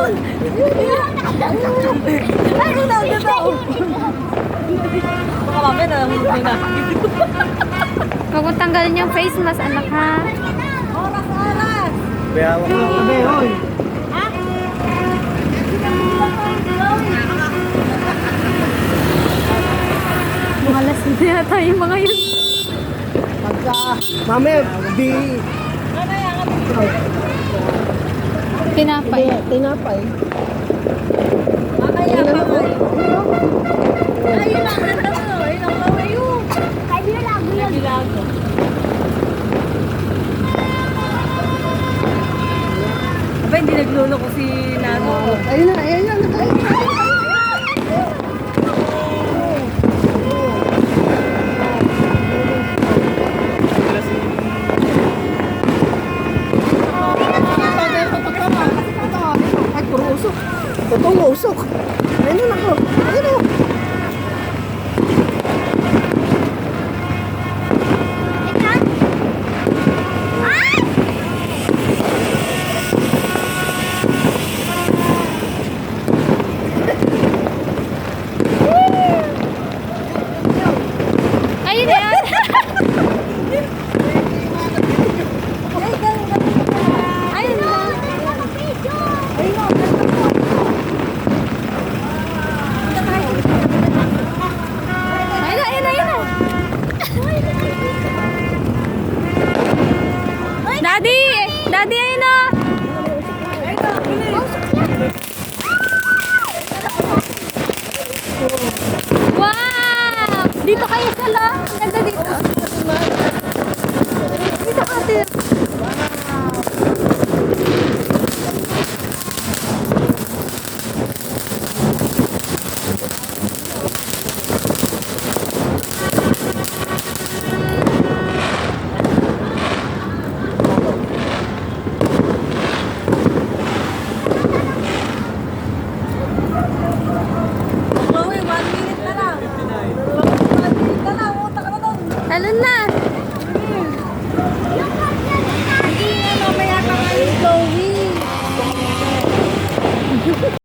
Ay, totoo. Baka mamaya nalangulog na yung Huwag mo tanggalin yung face mask, anak ha. Oras! Kaya ako na kami, hoy. Mga lasing na yata yung mga yun. Pagka, mamaya, Tinapay. tinapay. Mamaya pa kayo. Ayun lang, ayun lang kayo. Bilago. Aba, hindi naglolo ko si Nano. Ayun na, ayun na. Ay, puro usok. Totoong usok. Ayun na ako. Ayun na. Ayun na yan. Ayun na. Ayun na, ayun na, ayun na. Daddy! Daddy, ayun na. Wow! Dito kayo sa lang. Ganda dito. Dito ka, ate. Chloe, 1 minute na lang. 1 minute na lang, utak na doon. Talon na. Hindi nga, mamaya pa kayo, Chloe.